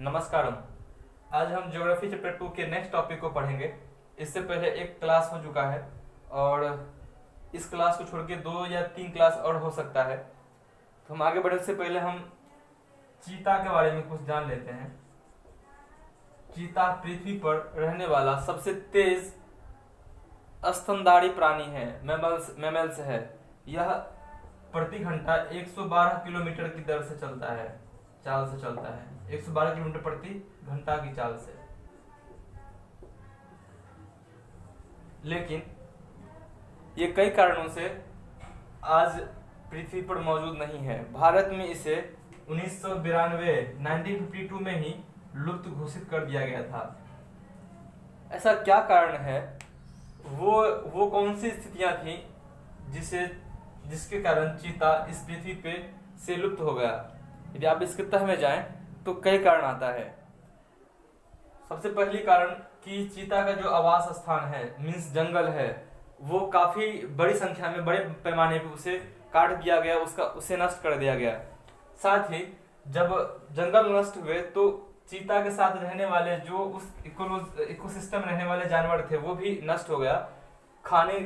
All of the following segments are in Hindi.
नमस्कारम। आज हम ज्योग्राफी चैप्टर 2 के नेक्स्ट टॉपिक को पढ़ेंगे। इससे पहले एक क्लास हो चुका है और इस क्लास को छोड़ के 2 या 3 क्लास और हो सकता है। तो हम आगे बढ़ने से पहले हम चीता के बारे में कुछ जान लेते हैं। चीता पृथ्वी पर रहने वाला सबसे तेज स्तनधारी प्राणी है, मैमल्स है। यह प्रति घंटा 112 किलोमीटर की दर से चाल से चलता है। 112 किलोमीटर प्रति घंटा की चाल से। लेकिन ये कई कारणों से आज पृथ्वी पर मौजूद नहीं है। भारत में इसे 1952 में ही लुप्त घोषित कर दिया गया था। ऐसा क्या कारण है? वो कौन सी स्थितियां थी जिसके कारण चीता इस पृथ्वी पे से लुप्त हो गया? यदि आप इसके तह में जाएं तो कई कारण आता है। सबसे पहली कारण कि चीता का जो आवास स्थान है, मीन्स जंगल है, वो काफी बड़ी संख्या में, बड़े पैमाने पे उसे काट दिया गया, उसे नष्ट कर दिया गया। साथ ही जब जंगल नष्ट हुए तो चीता के साथ रहने वाले जो उस इकोसिस्टम रहने वाले जानवर थे वो भी नष्ट हो गया। खाने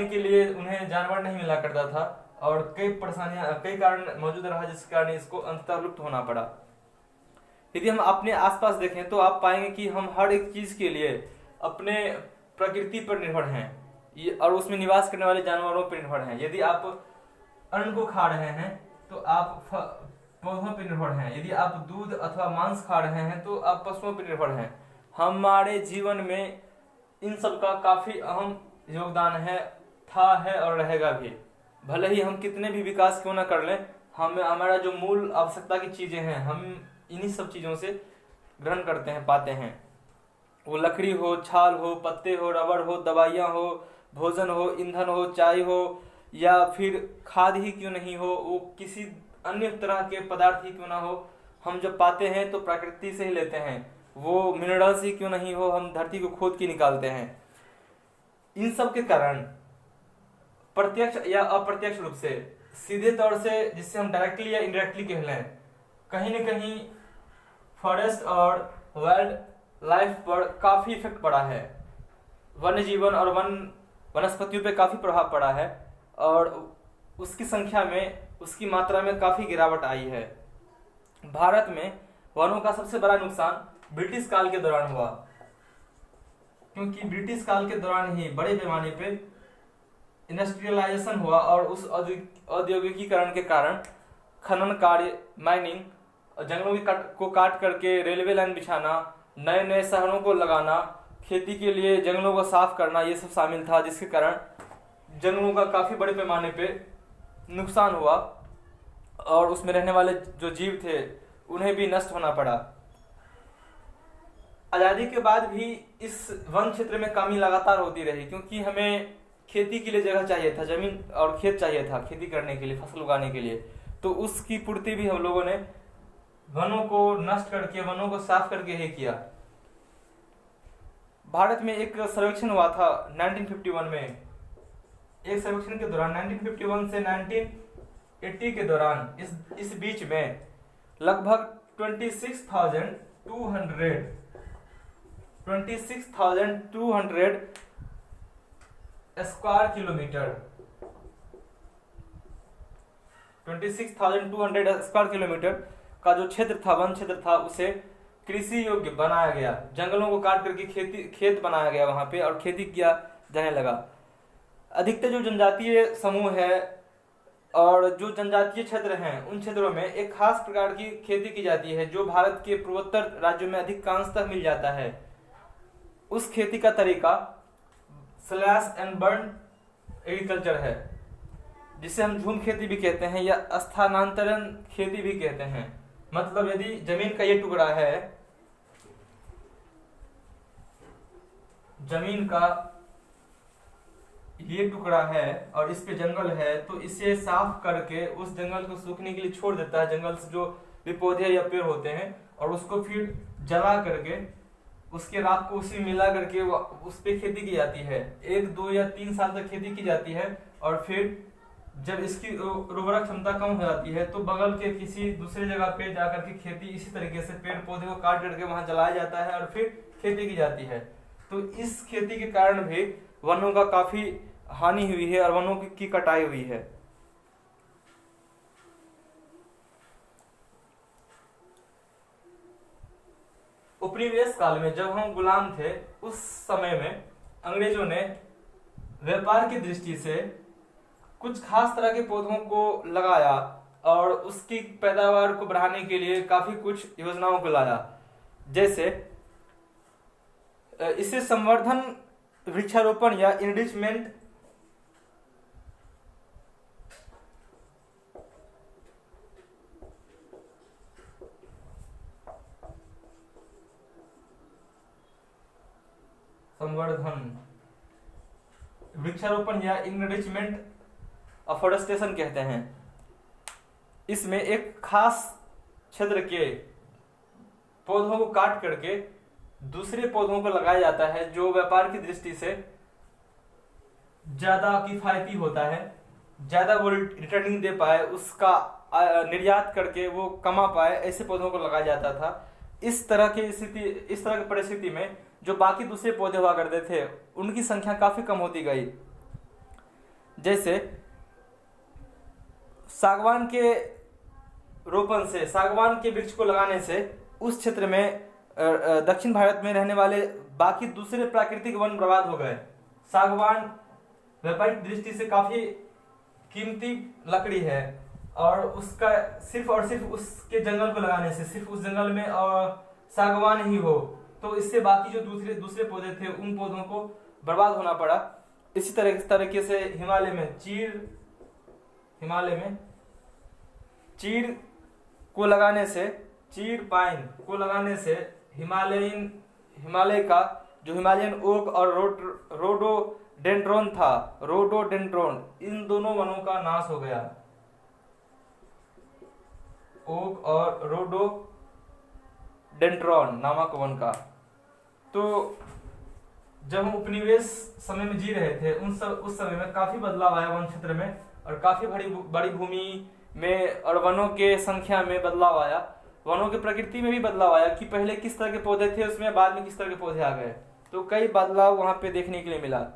के लिए उन्हें जानवर नहीं मिला करता था और कई कारण मौजूद रहा, जिस कारण इसको अंततः लुप्त होना पड़ा। यदि हम अपने आसपास देखें तो आप पाएंगे कि हम हर एक चीज के लिए अपने प्रकृति पर निर्भर हैं और उसमें निवास करने वाले जानवरों पर निर्भर हैं। यदि आप अन्न को खा रहे हैं तो आप पौधों पर निर्भर हैं। यदि आप दूध अथवा मांस खा रहे हैं तो आप पशुओं पर निर्भर हैं। हमारे जीवन में इन सब का काफी अहम योगदान है, है और रहेगा भी। भले ही हम कितने भी विकास क्यों ना कर लें, हमारा जो मूल आवश्यकता की चीजें हैं हम इन्हीं सब चीजों से ग्रहण करते हैं, पाते हैं। वो लकड़ी हो, छाल हो, पत्ते हो, रबड़ हो, दवाइयाँ हो, भोजन हो, ईंधन हो, चाय हो, या फिर खाद ही क्यों नहीं हो, वो किसी अन्य तरह के पदार्थ ही क्यों ना हो, हम जब पाते हैं तो प्रकृति से ही लेते हैं। वो मिनरल्स ही क्यों नहीं हो, हम धरती को खोद के निकालते हैं। इन सब के कारण प्रत्यक्ष या अप्रत्यक्ष रूप से, सीधे तौर से, जिससे हम डायरेक्टली या इनडायरेक्टली कह लें, कहीं न कहीं फॉरेस्ट और वाइल्ड लाइफ पर काफी इफेक्ट पड़ा है। वन्य जीवन और वनस्पतियों पे काफी प्रभाव पड़ा है और उसकी संख्या में, उसकी मात्रा में काफी गिरावट आई है। भारत में वनों का सबसे बड़ा नुकसान ब्रिटिश काल के दौरान हुआ, क्योंकि ब्रिटिश काल के दौरान ही बड़े पैमाने पे इंडस्ट्रियलाइजेशन हुआ और उस औद्योगिकीकरण के कारण खनन कार्य, माइनिंग, जंगलों को काट करके रेलवे लाइन बिछाना, नए नए शहरों को लगाना, खेती के लिए जंगलों को साफ करना, ये सब शामिल था, जिसके कारण जंगलों का काफी बड़े पैमाने पे नुकसान हुआ और उसमें रहने वाले जो जीव थे उन्हें भी नष्ट होना पड़ा। आजादी के बाद भी इस वन क्षेत्र में कमी लगातार होती रही, क्योंकि हमें खेती के लिए जगह चाहिए था, जमीन और खेत चाहिए था खेती करने के लिए, फसल उगाने के लिए। तो उसकी पूर्ति भी हम लोगों ने वनों को नष्ट करके, वनों को साफ करके ही किया। भारत में एक सर्वेक्षण हुआ था 1951 में। एक सर्वेक्षण के दौरान 1951 से 1980 के दौरान इस बीच में लगभग 26,200 स्क्वायर किलोमीटर 26,200 स्क्वायर किलोमीटर का जो क्षेत्र था, वन क्षेत्र था, उसे कृषि योग्य बनाया गया। जंगलों को काट करके खेत बनाया गया वहां पे और खेती किया जाने लगा। अधिकतर जो जनजातीय समूह है और जो जनजातीय क्षेत्र हैं, उन क्षेत्रों में एक खास प्रकार की खेती की जाती है जो भारत के पूर्वोत्तर राज्यों में अधिकांशतः मिल जाता है। उस खेती का तरीका स्लैश एंड बर्न एग्रीकल्चर है, जिसे हम झूम खेती भी कहते हैं या स्थानांतरण खेती भी कहते हैं। मतलब यदि जमीन का ये टुकड़ा है, जमीन का ये टुकड़ा है और इस पे जंगल है, तो इसे साफ करके उस जंगल को सूखने के लिए छोड़ देता है। जंगल से जो भी पौधे या पेड़ होते हैं, और उसको फिर जला करके उसके राख को उसी मिला करके उस पे खेती की जाती है। 1, 2 या 3 साल तक खेती की जाती है और फिर जब इसकी उर्वरक क्षमता कम हो जाती है तो बगल के किसी दूसरे जगह पे जाकर के खेती इसी तरीके से पेड़ पौधे को काट करके वहां जलाया जाता है और फिर खेती की जाती है। तो इस खेती के कारण भी वनों का काफी हानि हुई है और वनों की कटाई हुई है। उपनिवेश काल में जब हम गुलाम थे उस समय में अंग्रेजों ने व्यापार की दृष्टि से कुछ खास तरह के पौधों को लगाया और उसकी पैदावार को बढ़ाने के लिए काफी कुछ योजनाओं को लाया। जैसे इसे संवर्धन, वृक्षारोपण या इनरिचमेंट वृक्षारोपण या इनरिचमेंट अफॉरेस्टेशन कहते हैं। इसमें एक खास क्षेत्र के पौधों को काट करके दूसरे पौधों को लगाया जाता है जो व्यापार की दृष्टि से ज्यादा किफायती होता है, ज्यादा वो रिटर्निंग दे पाए, उसका निर्यात करके वो कमा पाए, ऐसे पौधों को लगाया जाता था। इस तरह की परिस्थिति में जो बाकी दूसरे पौधे हुआ करते थे उनकी संख्या काफी कम होती गई। जैसे सागवान के रोपण से, सागवान के वृक्ष को लगाने से उस क्षेत्र में दक्षिण भारत में रहने वाले बाकी दूसरे प्राकृतिक वन बर्बाद हो गए। सागवान व्यापारिक दृष्टि से काफी कीमती लकड़ी है और उसका सिर्फ और सिर्फ उसके जंगल को लगाने से, सिर्फ उस जंगल में सागवान ही हो, तो इससे बाकी जो दूसरे पौधे थे उन पौधों को बर्बाद होना पड़ा। इसी तरीके से हिमालय में चीड़ को लगाने से, चीड़ पाइन को लगाने से हिमालय का जो हिमालयन ओक और रोडोडेंड्रोन था, इन दोनों वनों का नाश हो गया। ओक और रोडोडेंड्रोन नामक वन का। तो जब हम उपनिवेश समय में जी रहे थे उस समय में काफी बदलाव आया वन क्षेत्र में और काफी बड़ी भूमि में और वनों के संख्या में बदलाव आया। वनों की प्रकृति में भी बदलाव आया कि पहले किस तरह के पौधे थे उसमें बाद में किस तरह के पौधे आ गए, तो कई बदलाव वहां पे देखने के लिए मिला।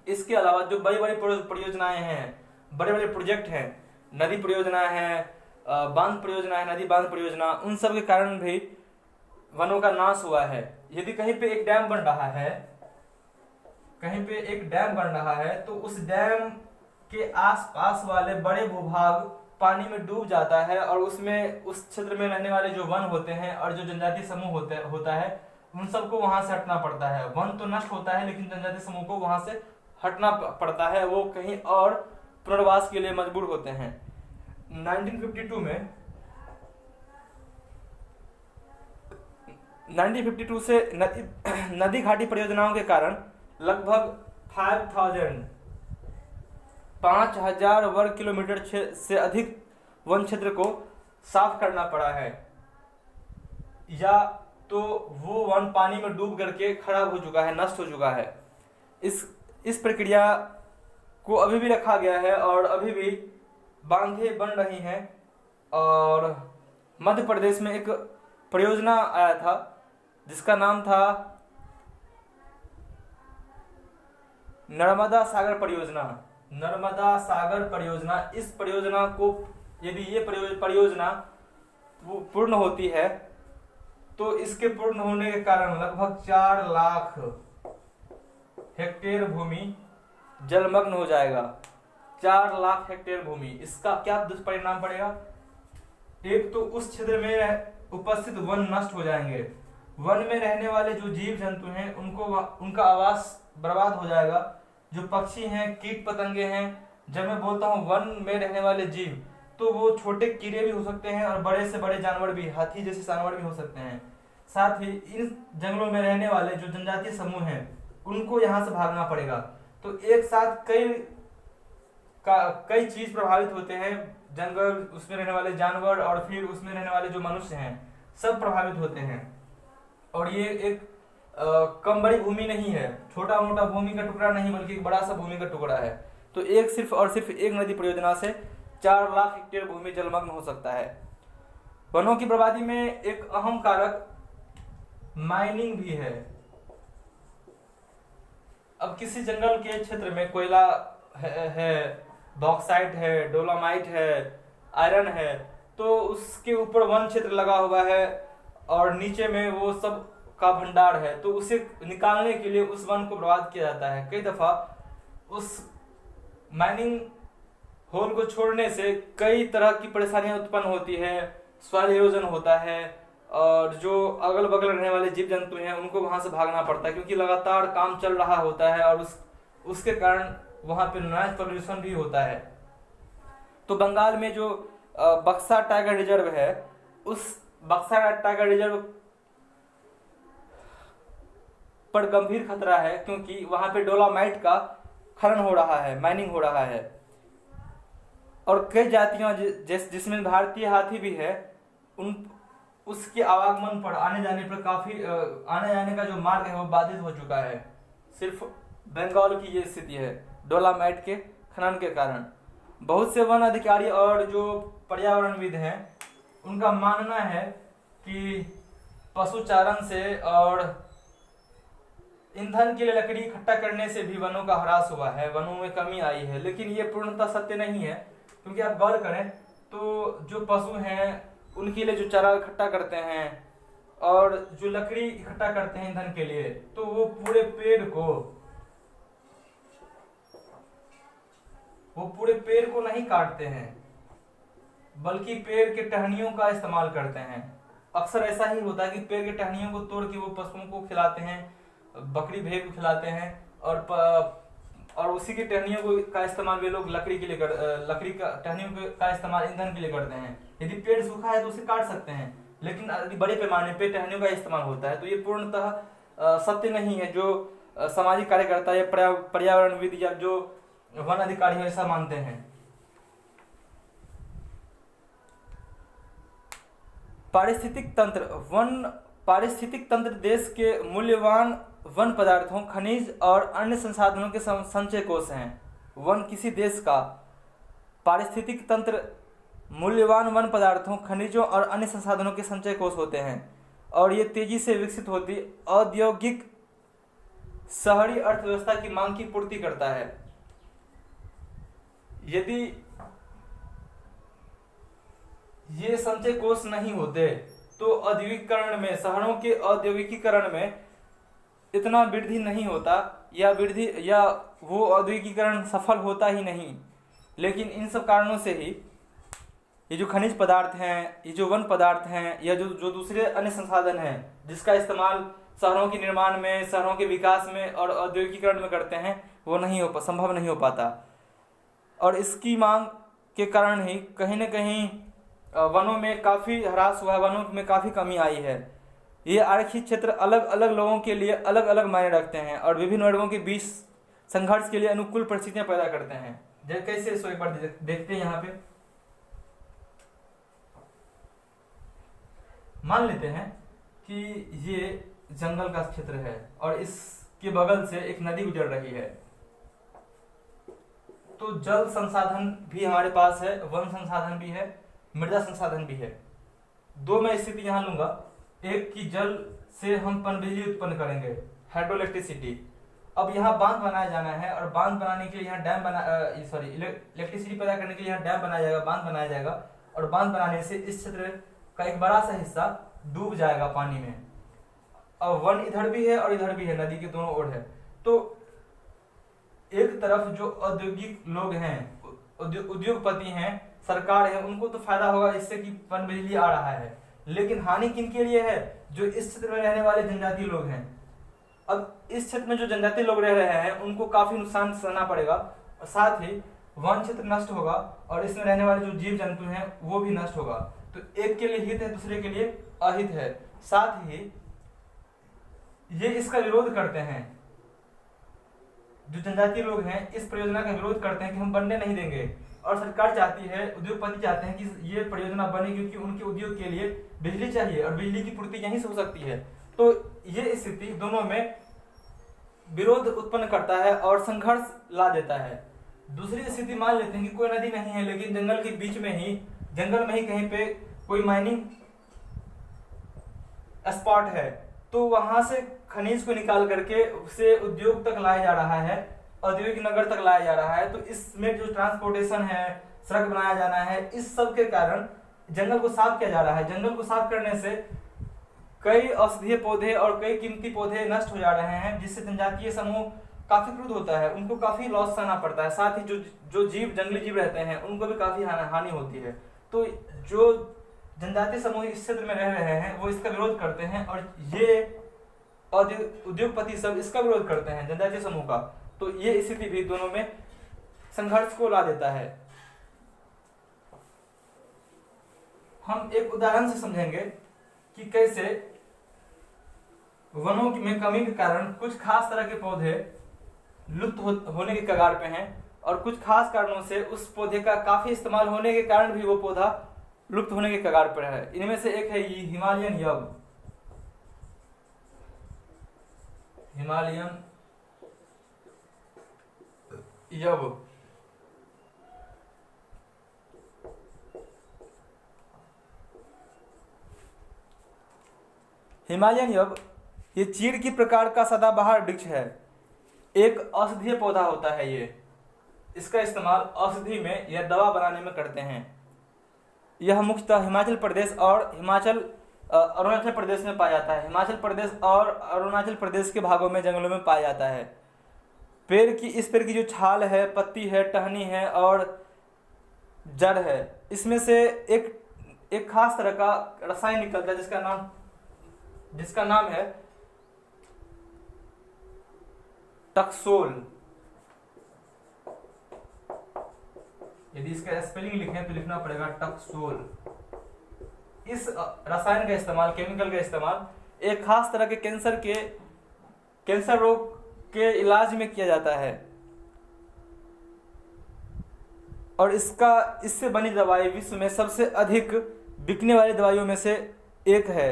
इसके अलावा जो बड़ी बड़ी परियोजनाएं हैं, बड़े बड़े प्रोजेक्ट हैं, नदी परियोजना है, बांध परियोजना है, नदी बांध परियोजना, उन सब के कारण भी वनों का नाश हुआ है। यदि कहीं पे एक डैम बन रहा है तो उस डैम के आसपास वाले बड़े भूभाग पानी में डूब जाता है और उसमें उस क्षेत्र में रहने वाले जो वन होते हैं और जो जनजातीय समूह होता है उन सबको वहां से हटना पड़ता है। वन तो नष्ट होता है लेकिन जनजातीय समूह को वहां से हटना पड़ता है, वो कहीं और पुनर्वास के लिए मजबूर होते हैं। 1952 से नदी घाटी परियोजनाओं के कारण लगभग 5,000 वर्ग किलोमीटर से अधिक वन क्षेत्र को साफ करना पड़ा है, या तो वो वन पानी में डूब करके खराब हो चुका है, नष्ट हो चुका है। इस प्रक्रिया को अभी भी रखा गया है और अभी भी बांधें बन रही हैं। और मध्य प्रदेश में एक परियोजना आया था जिसका नाम था नर्मदा सागर परियोजना। इस परियोजना को, यदि ये परियोजना पूर्ण होती है तो इसके पूर्ण होने के कारण लगभग 4 लाख हेक्टेयर भूमि जलमग्न हो जाएगा। 4 लाख हेक्टेयर भूमि। इसका क्या दुष्परिणाम पड़ेगा? एक तो उस क्षेत्र में उपस्थित वन नष्ट हो जाएंगे, वन में रहने वाले जो जीव जंतु हैं उनका आवास बर्बाद हो जाएगा। जो पक्षी हैं, कीट पतंगे हैं, जब मैं बोलता हूँ वन में रहने वाले जीव, तो वो छोटे कीड़े भी हो सकते हैं और बड़े से बड़े जानवर भी, हाथी जैसे जानवर भी हो सकते हैं। साथ ही इन जंगलों में रहने वाले जो जनजातीय समूह हैं उनको यहाँ से भागना पड़ेगा। तो एक साथ कई चीज प्रभावित होते हैं, जंगल, उसमें रहने वाले जानवर और फिर उसमें रहने वाले जो मनुष्य हैं, सब प्रभावित होते हैं। और ये एक कम बड़ी भूमि नहीं है, छोटा मोटा भूमि का टुकड़ा नहीं, बल्कि एक बड़ा सा भूमि का टुकड़ा है। तो एक सिर्फ और सिर्फ एक नदी परियोजना से 4 लाख हेक्टेयर भूमि जलमग्न हो सकता है। वनों की बर्बादी में एक अहम कारक माइनिंग भी है। अब किसी जंगल के क्षेत्र में कोयला है, बॉक्साइट है, डोलोमाइट है, आयरन है, तो उसके ऊपर वन क्षेत्र लगा हुआ है और नीचे में वो सब का भंडार है, तो उसे निकालने के लिए उस वन को बर्बाद किया जाता है। कई दफा उस माइनिंग होल को छोड़ने से कई तरह की परेशानियां उत्पन्न होती है, सॉइल इरोजन होता है और जो अगल बगल रहने वाले जीव जंतु हैं उनको वहां से भागना पड़ता है, क्योंकि लगातार काम चल रहा होता है और उसके कारण वहां पे नॉइज पॉल्यूशन भी होता है। तो बंगाल में जो बक्सा टाइगर रिजर्व है, उस बक्सा टाइगर रिजर्व पर गंभीर खतरा है, क्योंकि वहां पे डोलामाइट का खनन हो रहा है, माइनिंग हो रहा है और कई जातियां जिसमें भारतीय हाथी भी है, उसके आवागमन पर आने जाने पर काफी आने जाने का जो मार्ग है वो बाधित हो चुका है। सिर्फ बंगाल की ये स्थिति है डोलामाइट के खनन के कारण। बहुत से वन अधिकारी और जो पर्यावरणविद हैं उनका मानना है कि पशुचारण से और ईंधन के लिए लकड़ी इकट्ठा करने से भी वनों का ह्रास हुआ है, वनों में कमी आई है, लेकिन ये पूर्णतः सत्य नहीं है। क्योंकि आप गौर करें तो जो पशु हैं उनके लिए जो चारा इकट्ठा करते हैं और जो लकड़ी इकट्ठा करते हैं ईंधन के लिए, तो वो पूरे पेड़ को नहीं काटते हैं, बल्कि पेड़ के टहनियों का इस्तेमाल करते हैं। अक्सर ऐसा ही होता है कि पेड़ के टहनियों को तोड़ के वो पशुओं को खिलाते हैं, बकरी भेड़ को खिलाते हैं और उसी की टहनियों का इस्तेमाल वे लोग लकड़ी का टहनियों का इस्तेमाल ईंधन के लिए करते हैं। यदि पेड़ सूखा है तो उसे काट सकते हैं, लेकिन यदि बड़े पैमाने पे टहनियों का इस्तेमाल होता है तो ये पूर्णतः सत्य नहीं है। जो सामाजिक कार्यकर्ता या पर्यावरणविद या जो वन अधिकारी ऐसा मानते हैं। पारिस्थितिक तंत्र देश के मूल्यवान वन पदार्थों, खनिज और अन्य संसाधनों के संचय कोष हैं। वन किसी देश का पारिस्थितिक तंत्र मूल्यवान वन पदार्थों, खनिजों और अन्य संसाधनों के संचय कोष होते हैं और ये तेजी से विकसित होती औद्योगिक शहरी अर्थव्यवस्था की मांग की पूर्ति करता है। यदि ये संचय कोष नहीं होते तो औद्योगिकरण में, शहरों के औद्योगिकीकरण में इतना वृद्धि नहीं होता या वो औद्योगिकीकरण सफल होता ही नहीं। लेकिन इन सब कारणों से ही ये जो खनिज पदार्थ हैं, ये जो वन पदार्थ हैं या जो दूसरे अन्य संसाधन हैं जिसका इस्तेमाल शहरों के निर्माण में, शहरों के विकास में और औद्योगिकीकरण में करते हैं, वो संभव नहीं हो पाता। और इसकी मांग के कारण ही कहीं न कहीं वनों में काफ़ी ह्रास हुआ है, वनों में काफ़ी कमी आई है। ये आरक्षित क्षेत्र अलग अलग लोगों के लिए अलग अलग मायने रखते हैं और विभिन्न वर्गों के बीच संघर्ष के लिए अनुकूल परिस्थितियां पैदा करते हैं। कैसे इसको एक बार देखते हैं। यहाँ पे मान लेते हैं कि ये जंगल का क्षेत्र है और इसके बगल से एक नदी गुजर रही है, तो जल संसाधन भी हमारे पास है, वन संसाधन भी है, मृदा संसाधन भी है। दो मैं स्थिति यहाँ लूंगा। एक की जल से हम पनबिजली उत्पन्न करेंगे, हाइड्रो इलेक्ट्रिसिटी। अब यहाँ बांध बनाया जाना है और बांध बनाने के लिए यहाँ इलेक्ट्रिसिटी पैदा करने के लिए यहाँ डैम बनाया जाएगा, बांध बनाया जाएगा और बांध बनाने से इस क्षेत्र का एक बड़ा सा हिस्सा डूब जाएगा पानी में। और वन इधर भी है और इधर भी है, नदी के दोनों ओर है। तो एक तरफ जो औद्योगिक लोग हैं, उद्योगपति हैं, सरकार है, उनको तो फायदा होगा इससे कि पनबिजली आ रहा है, लेकिन हानि किनके लिए है? जो इस क्षेत्र में रहने वाले जनजातीय लोग हैं। अब इस क्षेत्र में जो जनजातीय लोग रह रहे हैं उनको काफी नुकसान सहना पड़ेगा और साथ ही वन क्षेत्र नष्ट होगा और इसमें रहने वाले जो जीव जंतु हैं वो भी नष्ट होगा। तो एक के लिए हित है, दूसरे के लिए अहित है। साथ ही ये इसका विरोध करते हैं, जो जनजातीय लोग हैं इस परियोजना का विरोध करते हैं कि हम बनने नहीं देंगे। और सरकार चाहती है, उद्योगपति चाहते हैं कि ये परियोजना बने, क्योंकि उनके उद्योग के लिए बिजली चाहिए और बिजली की पूर्ति यहीं से हो सकती है। तो ये स्थिति दोनों में विरोध उत्पन्न करता है और संघर्ष ला देता है। दूसरी स्थिति मान लेते हैं कि कोई नदी नहीं है, लेकिन जंगल के बीच में ही, जंगल में ही कहीं पे कोई माइनिंग स्पॉट है, तो वहां से खनिज को निकाल करके उसे उद्योग तक लाया जा रहा है, औद्योगिक नगर तक लाया जा रहा है। तो इसमें जो ट्रांसपोर्टेशन है, सड़क बनाया जाना है, इस सब के कारण जंगल को साफ किया जा रहा है। जंगल को साफ करने से कई औषधीय पौधे और कई कीमती पौधे नष्ट हो जा रहे हैं, जिससे जनजातीय समूह काफी क्रुद्ध होता है, उनको काफी लॉस सहना पड़ता है। साथ ही जो जीव, जंगली जीव रहते हैं, उनको भी काफी हानि होती है। तो जो जनजातीय समूह इस क्षेत्र में रह रहे हैं वो इसका विरोध करते हैं, और ये उद्योगपति सब इसका विरोध करते हैं, जनजातीय समूह का। तो ये स्थिति भी दोनों में संघर्ष को ला देता है। हम एक उदाहरण से समझेंगे कि कैसे वनों में कमी के कारण कुछ खास तरह के पौधे लुप्त होने के कगार पे हैं, और कुछ खास कारणों से उस पौधे का काफी इस्तेमाल होने के कारण भी वो पौधा लुप्त होने के कगार पर है। इनमें से एक है हिमालयन यब। हिमालयन यब हिमालयन यब ये चीड़ की प्रकार का सदाबहार वृक्ष है, एक औषधीय पौधा होता है ये। इसका इस्तेमाल औषधि में या दवा बनाने में करते हैं। यह मुख्यतः हिमाचल प्रदेश और अरुणाचल प्रदेश में पाया जाता है। हिमाचल प्रदेश और अरुणाचल प्रदेश के भागों में जंगलों में पाया जाता है। इस पेड़ की जो छाल है, पत्ती है, टहनी है और जड़ है, इसमें से एक खास तरह का रसायन निकलता है जिसका नाम है टक्सोल। यदि इसका स्पेलिंग लिखें तो लिखना पड़ेगा टक्सोल। इस रसायन का इस्तेमाल, केमिकल का इस्तेमाल एक खास तरह के कैंसर रोग के इलाज में किया जाता है, और इससे बनी दवाई विश्व में सबसे अधिक बिकने वाली दवाइयों में से एक है।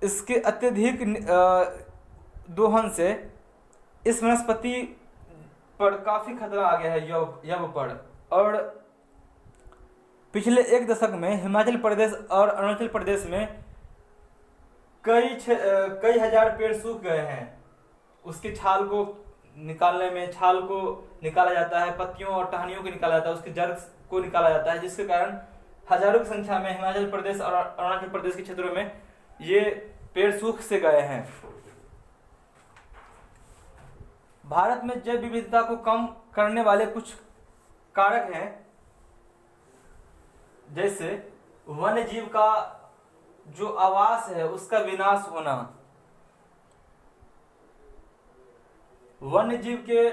इसके अत्यधिक दोहन से इस वनस्पति पर काफी खतरा आ गया है यब पर। और पिछले एक दशक में हिमाचल प्रदेश और अरुणाचल प्रदेश में कई हजार पेड़ सूख गए हैं। उसके छाल को निकाला जाता है, पत्तियों और टहनियों को निकाला जाता है, उसके जड़ को निकाला जाता है, जिसके कारण हजारों की संख्या में हिमाचल प्रदेश और अरुणाचल प्रदेश के क्षेत्रों में ये पेड़ सूख से गए हैं। भारत में जैव विविधता को कम करने वाले कुछ कारक हैं, जैसे वन्य जीव का जो आवास है उसका विनाश होना। वन्य जीव के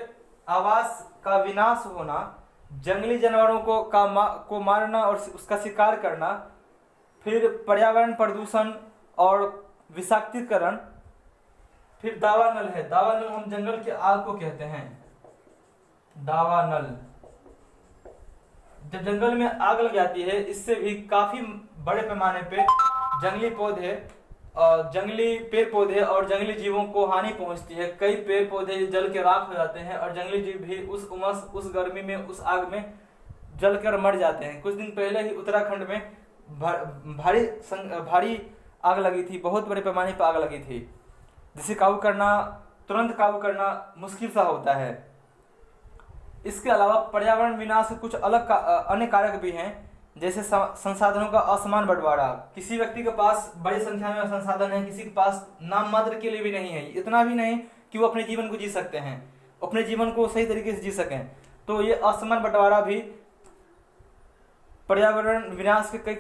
आवास का विनाश होना, जंगली जानवरों को मारना और उसका शिकार करना, फिर पर्यावरण प्रदूषण और विषाक्तीकरण, फिर दावानल है। दावानल हम जंगल की आग को कहते हैं, दावानल। जब जंगल में आग लग जाती है, इससे भी काफी बड़े पैमाने पे जंगली पेड़ पौधे और जंगली जीवों को हानि पहुंचती है। कई पेड़ पौधे जल के राख हो जाते हैं और जंगली जीव भी उस उमस, उस गर्मी में, उस आग में जलकर मर जाते हैं। कुछ दिन पहले ही उत्तराखंड में भारी आग लगी थी, बहुत बड़े पैमाने पर आग लगी थी, जिसे तुरंत काबू करना मुश्किल सा होता है। इसके अलावा पर्यावरण विनाश के कुछ अन्य कारक भी हैं, जैसे संसाधनों का असमान बंटवारा। किसी व्यक्ति के पास बड़ी संख्या में संसाधन है, किसी के पास नाम मात्र के लिए भी नहीं है, इतना भी नहीं कि वो अपने जीवन को जी सकते हैं, अपने जीवन को सही तरीके से जी सकें। तो ये असमान बंटवारा भी पर्यावरण विनाश के कई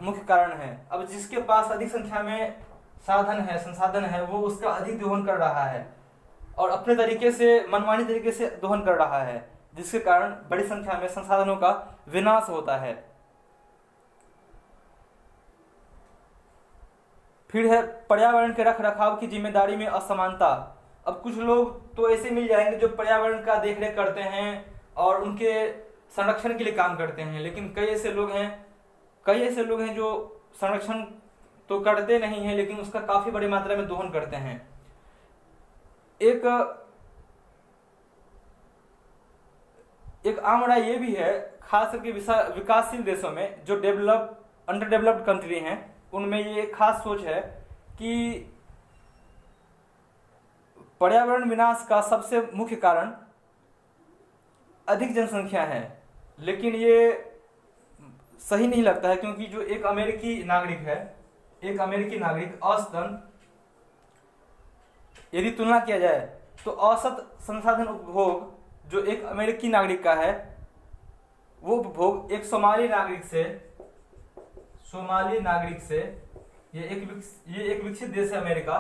मुख्य कारण है। अब जिसके पास अधिक संख्या में संसाधन है, वो उसका अधिक दोहन कर रहा है और अपने तरीके से, मनमानी तरीके से दोहन कर रहा है, जिसके कारण बड़ी संख्या में संसाधनों का विनाश होता है। फिर है पर्यावरण के रख रखाव की जिम्मेदारी में असमानता। अब कुछ लोग तो ऐसे मिल जाएंगे जो पर्यावरण का देखरेख करते हैं और उनके संरक्षण के लिए काम करते हैं, लेकिन कई ऐसे लोग हैं जो संरक्षण तो करते नहीं हैं, लेकिन उसका काफी बड़ी मात्रा में दोहन करते हैं। एक आम राय ये भी है, खास करके विकासशील देशों में, जो अंडर डेवलप्ड कंट्री हैं, उनमें ये खास सोच है कि पर्यावरण विनाश का सबसे मुख्य कारण अधिक जनसंख्या है। लेकिन ये सही नहीं लगता है, क्योंकि जो एक अमेरिकी नागरिक औसतन यदि तुलना किया जाए तो औसत संसाधन उपभोग जो एक अमेरिकी नागरिक का है, वो उपभोग एक सोमाली नागरिक से ये एक विकसित देश है अमेरिका,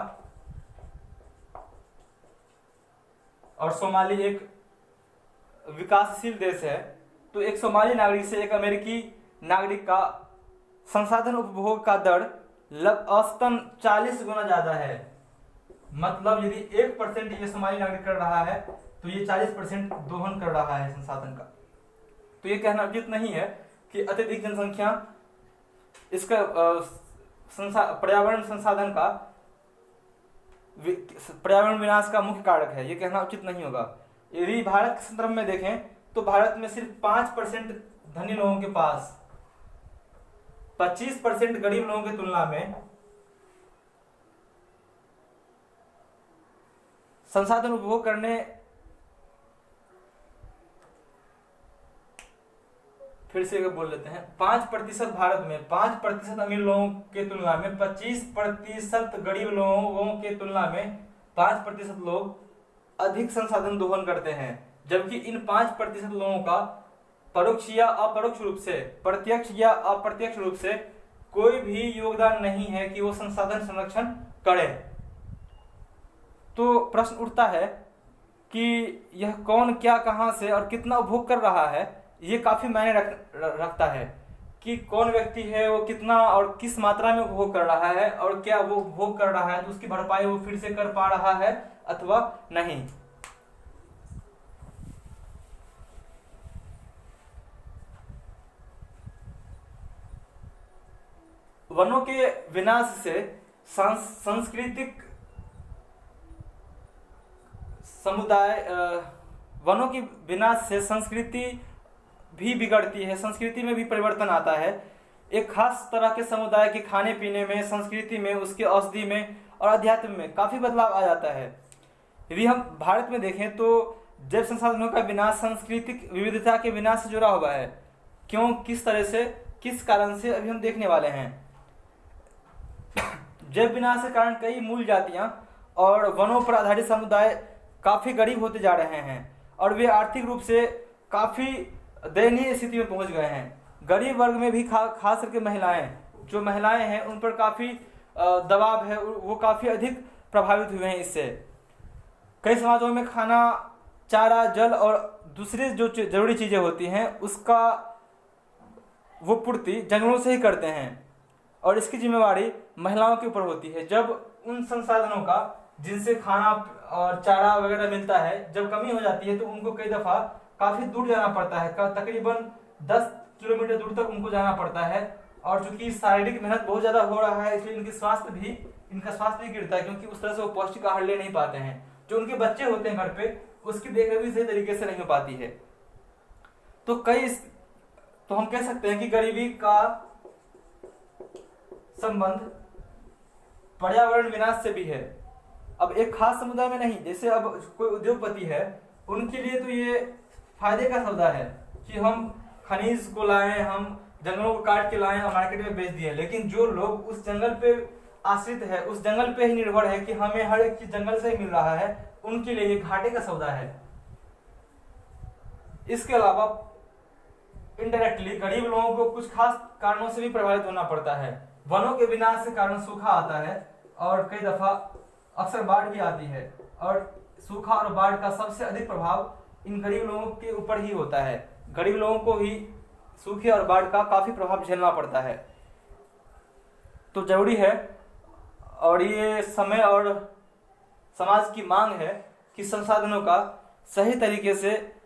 और सोमाली एक विकासशील देश है। तो एक सोमाली नागरिक से एक अमेरिकी नागरिक का संसाधन उपभोग का दर औसतन 40 गुना ज्यादा है। मतलब यदि 1% ये सोमाली नागरिक कर रहा है तो ये 40% दोहन कर रहा है संसाधन का। तो ये कहना उचित नहीं है कि अत्यधिक जनसंख्या इसका पर्यावरण विनाश का मुख्य कारक है, ये कहना उचित नहीं होगा। यदि भारत के संदर्भ में देखें तो भारत में सिर्फ 5% धनी लोगों के पास 25% गरीब लोगों की तुलना में संसाधन उपभोग करने, फिर से बोल लेते हैं, 5% भारत में 5% अमीर लोगों के तुलना में 25% गरीब लोगों के तुलना में 5% लोग अधिक संसाधन दोहन करते हैं। जबकि इन 5% लोगों का परोक्ष या अपरोक्ष रूप से, प्रत्यक्ष या अप्रत्यक्ष रूप से कोई भी योगदान नहीं है कि वो संसाधन संरक्षण करें। तो प्रश्न उठता है कि यह कौन, क्या, कहां से और कितना उपभोग कर रहा है। ये काफी मायने रखता है कि कौन व्यक्ति है, वो कितना और किस मात्रा में उपभोग कर रहा है, और क्या वो उपभोग कर रहा है तो उसकी भरपाई वो फिर से कर पा रहा है अथवा नहीं। वनों के विनाश से सांस्कृतिक समुदाय, वनों के विनाश से संस्कृति भी बिगड़ती है, संस्कृति में भी परिवर्तन आता है। एक खास तरह के समुदाय के खाने पीने में, संस्कृति में, उसके औषधि में और अध्यात्म में काफी बदलाव आ जाता है। यदि हम भारत में देखें तो जैव संसाधनों का विनाश सांस्कृतिक विविधता के विनाश से जुड़ा हुआ है। क्यों, किस तरह से, किस कारण से, अभी हम देखने वाले हैं। जैव विनाश के कारण कई मूल जातियां और वनों पर आधारित समुदाय काफी गरीब होते जा रहे हैं और वे आर्थिक रूप से काफी दयनीय स्थिति में पहुंच गए हैं। गरीब वर्ग में भी खास करके महिलाएं हैं, उन पर काफी दबाव है, वो काफी अधिक प्रभावित हुए हैं इससे। कई समाजों में खाना, चारा, जल और दूसरी जो जरूरी चीजें होती हैं उसका वो पूर्ति जंगलों से ही करते हैं और इसकी जिम्मेवारी महिलाओं के ऊपर होती है। जब उन संसाधनों का जिनसे खाना और चारा वगैरह मिलता है, जब कमी हो जाती है तो उनको कई दफा काफी दूर जाना पड़ता है, तकरीबन 10 किलोमीटर दूर तक उनको जाना पड़ता है। और चूंकि शारीरिक मेहनत बहुत ज्यादा हो रहा है, इसलिए इनका स्वास्थ्य भी गिरता है, क्योंकि उस तरह से वो पौष्टिक आहार ले नहीं पाते हैं। जो उनके बच्चे होते हैं घर पे, उसकी देखरेख भी सही तरीके से नहीं हो पाती है। तो हम कह सकते हैं कि गरीबी का संबंध पर्यावरण विनाश से भी है। अब एक खास समुदाय में नहीं, जैसे अब कोई उद्योगपति है, उनके लिए तो ये फायदे का सौदा है कि हम खनिज को लाएं, हम जंगलों को काट के लाएं और मार्केट में बेच दिए। लेकिन जो लोग उस जंगल पे आश्रित है, उस जंगल पे ही निर्भर है कि हमें हर एक चीज जंगल से ही मिल रहा है, उनके लिए ये घाटे का सौदा है। इसके अलावा इनडायरेक्टली गरीब लोगों को कुछ खास कारणों से भी प्रभावित होना पड़ता है। वनों के विनाश के कारण सूखा आता है और कई दफा अक्सर बाढ़ भी आती है, और सूखा और बाढ़ का सबसे अधिक प्रभाव इन गरीब लोगों के ऊपर ही होता है। गरीब लोगों को ही सूखे और बाढ़ का काफी प्रभाव झेलना पड़ता है। तो जरूरी है, और ये समय और समाज की मांग है कि संसाधनों का सही तरीके से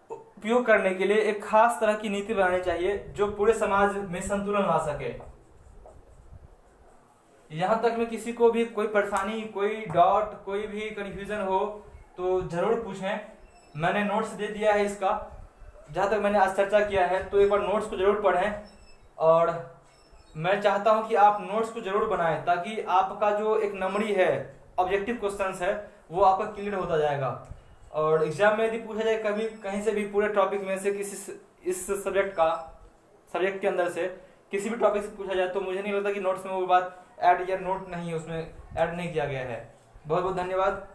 उपयोग करने के लिए एक खास तरह की नीति बनानी चाहिए जो पूरे समाज में संतुलन ला सके। यहां तक में किसी को भी कोई परेशानी, कोई डाउट, कोई भी कंफ्यूजन हो तो जरूर पूछें। मैंने नोट्स दे दिया है इसका, जहाँ तक मैंने आज चर्चा किया है, तो एक बार नोट्स को जरूर पढ़ें, और मैं चाहता हूँ कि आप नोट्स को जरूर बनाएं, ताकि आपका जो एक नंबरी है, ऑब्जेक्टिव क्वेश्चंस है, वो आपका क्लियर होता जाएगा। और एग्जाम में यदि पूछा जाए कभी कहीं से भी पूरे टॉपिक में से किसी इस सब्जेक्ट के अंदर से किसी भी टॉपिक से पूछा जाए, तो मुझे नहीं लगता कि नोट्स में वो बात ऐड या नोट नहीं, उसमें ऐड नहीं किया गया है। बहुत बहुत धन्यवाद।